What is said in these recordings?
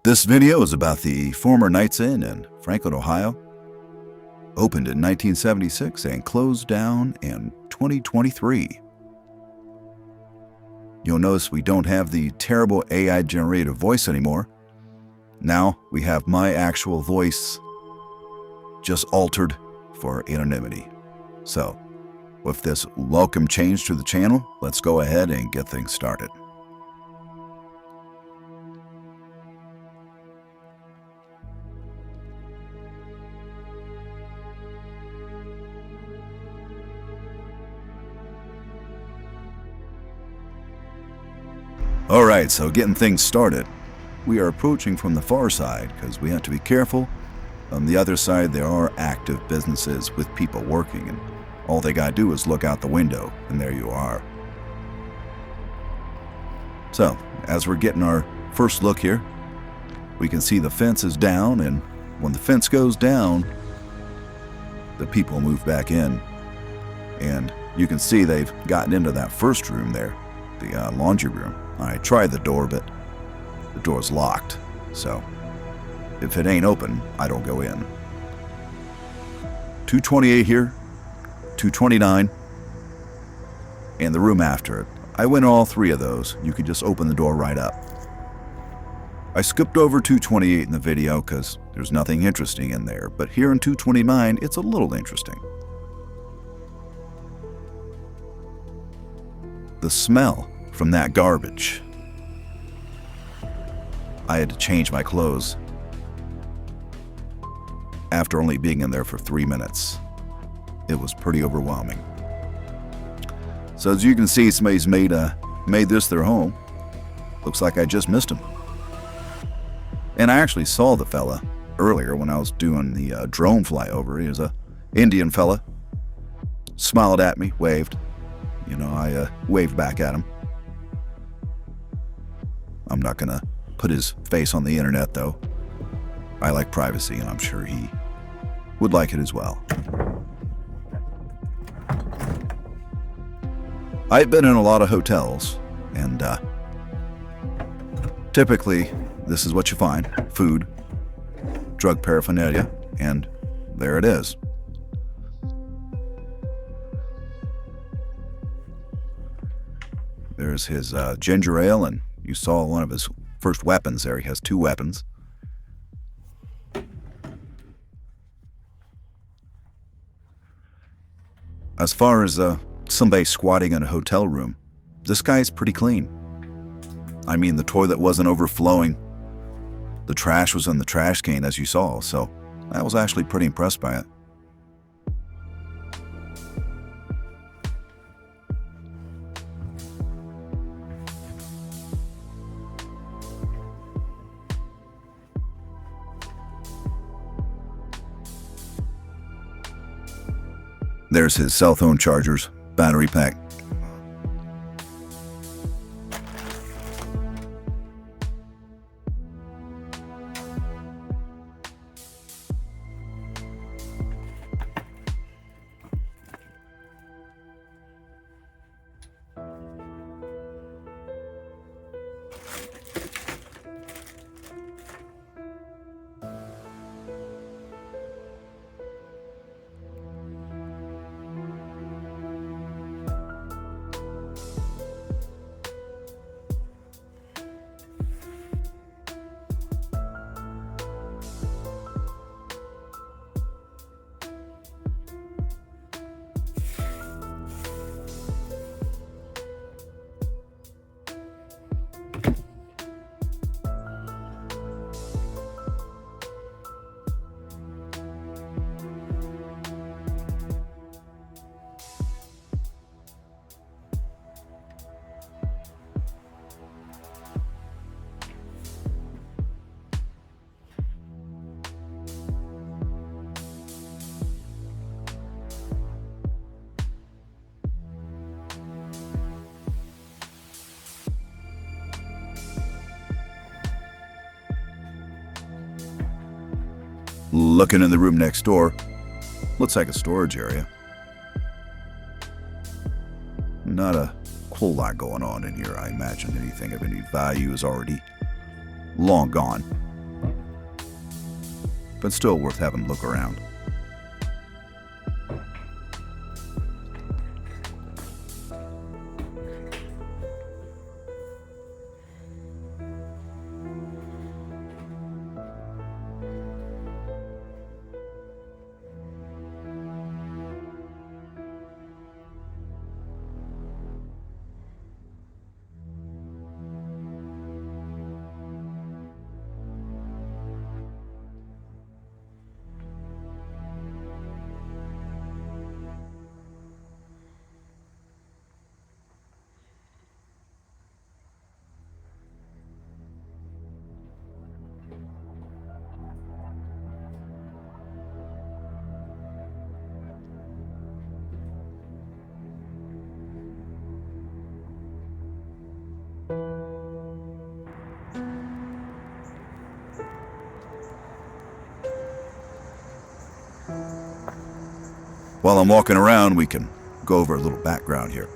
This video is about the former Knights Inn in Franklin, Ohio. Opened in 1976 and closed down in 2023. You'll notice we don't have the terrible AI-generated voice anymore. Now we have my actual voice, just altered for anonymity. So, with this welcome change to the channel, let's go ahead and get things started. Alright, so getting things started. We are approaching from the far side because we have to be careful. On the other side, there are active businesses with people working, and all they gotta do is look out the window, and there you are. So, as we're getting our first look here, we can see the fence is down, and when the fence goes down, the people move back in. And you can see they've gotten into that first room there, the laundry room. I tried the door, but the door's locked, so if it ain't open, I don't go in. 228 here, 229, and the room after it. I went all three of those. You could just open the door right up. I skipped over 228 in the video because there's nothing interesting in there, but here in 229, it's a little interesting. The smell from that garbage. I had to change my clothes after only being in there for 3 minutes. It was pretty overwhelming. So as you can see, somebody's made this their home. Looks like I just missed him. And I actually saw the fella earlier when I was doing the drone flyover. He was a Indian fella. Smiled at me, waved. You know, I waved back at him. I'm not gonna put his face on the internet though. I like privacy, and I'm sure he would like it as well. I've been in a lot of hotels, and typically this is what you find: food, drug paraphernalia, and there it is. There's his ginger ale, and you saw one of his first weapons there. He has 2 weapons. As far as somebody squatting in a hotel room, this guy's pretty clean. I mean, the toilet wasn't overflowing. The trash was in the trash can, as you saw, so I was actually pretty impressed by it. There's his cell phone chargers, battery pack. Looking in the room next door, looks like a storage area. Not a whole lot going on in here. I imagine anything of any value is already long gone. but still worth having a look around. While I'm walking around, we can go over a little background here.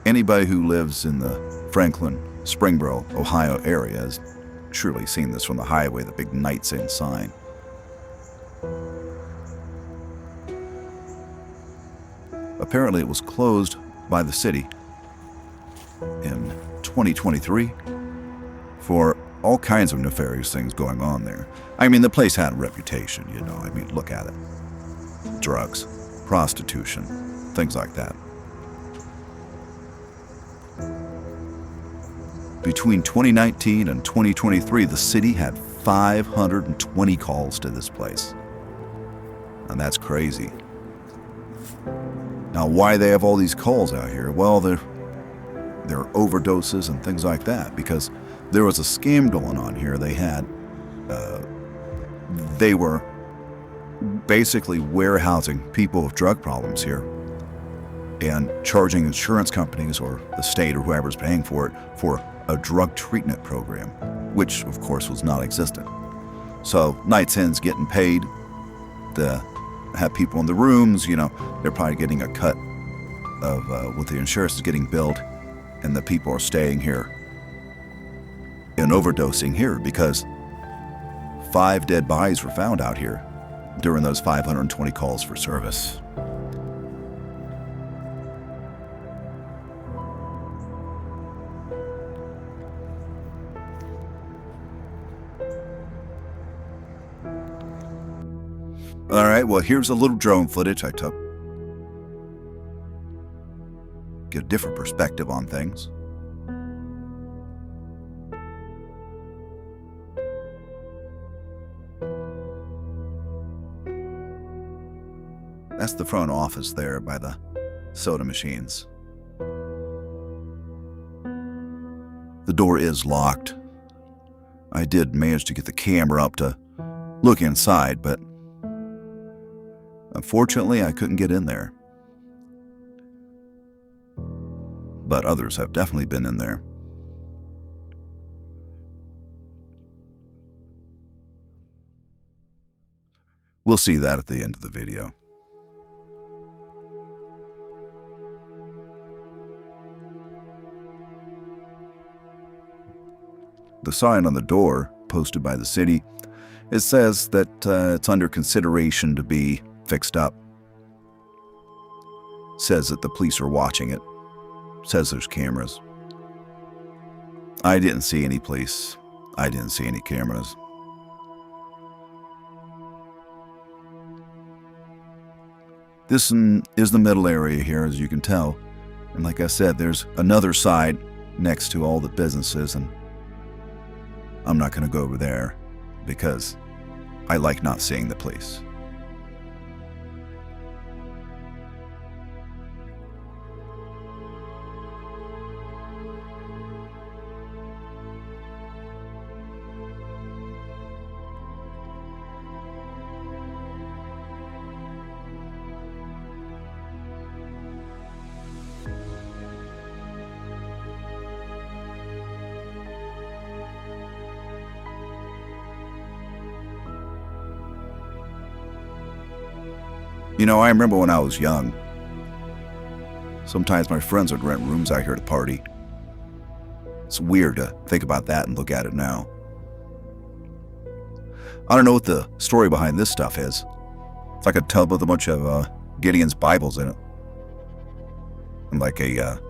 Anybody who lives in the Franklin, Springboro, Ohio area has surely seen this from the highway, the big Nights Inn sign. Apparently it was closed by the city in 2023 for all kinds of nefarious things going on there. I mean, the place had a reputation, you know. I mean, look at it. Drugs, prostitution, things like that. Between 2019 and 2023, the city had 520 calls to this place. And that's crazy. Now, why they have all these calls out here? Well, there are overdoses and things like that, because there was a scam going on here. They were basically warehousing people with drug problems here and charging insurance companies or the state or whoever's paying for it for a drug treatment program, which of course was not existent. So Nights Inn's getting paid to have people in the rooms, you know, they're probably getting a cut of what the insurance is getting billed, and the people are staying here and overdosing here because 5 dead bodies were found out here during those 520 calls for service. All right, well, here's a little drone footage I took. Get a different perspective on things. That's the front office there by the soda machines. The door is locked. I did manage to get the camera up to look inside, but unfortunately I couldn't get in there. But others have definitely been in there. We'll see that at the end of the video. The sign on the door, posted by the city, it says that it's under consideration to be fixed up. Says that the police are watching it. Says there's cameras. I didn't see any police. I didn't see any cameras. This is the middle area here, as you can tell. And like I said, there's another side next to all the businesses, and I'm not going to go over there because I like not seeing the police. You know, I remember when I was young, sometimes my friends would rent rooms out here to party. It's weird to think about that and look at it now. I don't know what the story behind this stuff is. It's like a tub with a bunch of Gideon's Bibles in it. And like a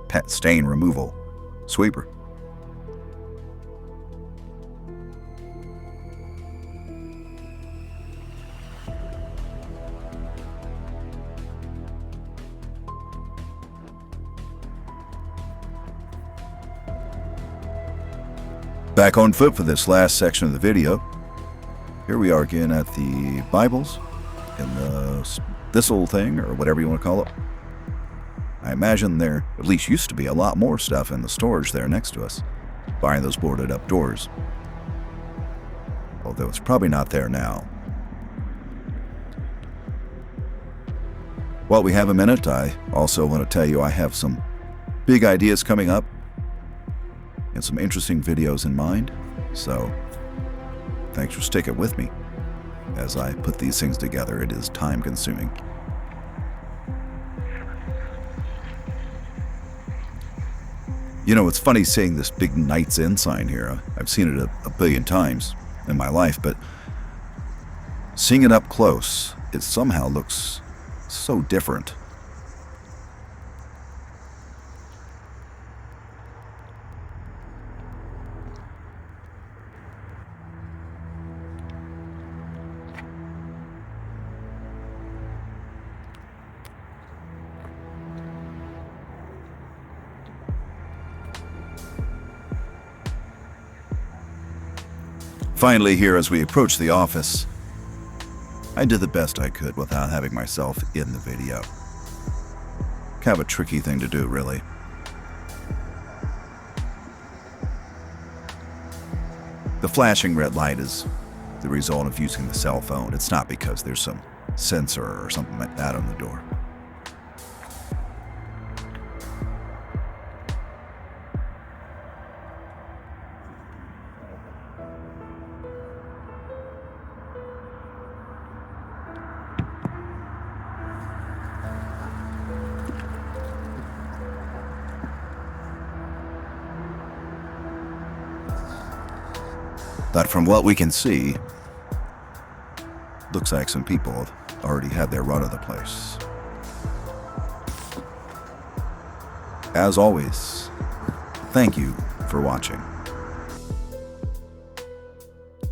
pet stain removal sweeper. Back on foot for this last section of the video. Here we are again at the Bibles in this old thing, or whatever you want to call it. I imagine there at least used to be a lot more stuff in the storage there next to us, behind those boarded up doors. Although it's probably not there now. While we have a minute, I also want to tell you I have some big ideas coming up and some interesting videos in mind, so thanks for sticking with me as I put these things together. It is time consuming. You know, it's funny seeing this big Knight's Inn sign here. I've seen it a billion times in my life, but seeing it up close, it somehow looks so different. Finally, here as we approach the office, I did the best I could without having myself in the video. Kind of a tricky thing to do, really. The flashing red light is the result of using the cell phone. It's not because there's some sensor or something like that on the door. But from what we can see, looks like some people have already had their run of the place. As always, thank you for watching.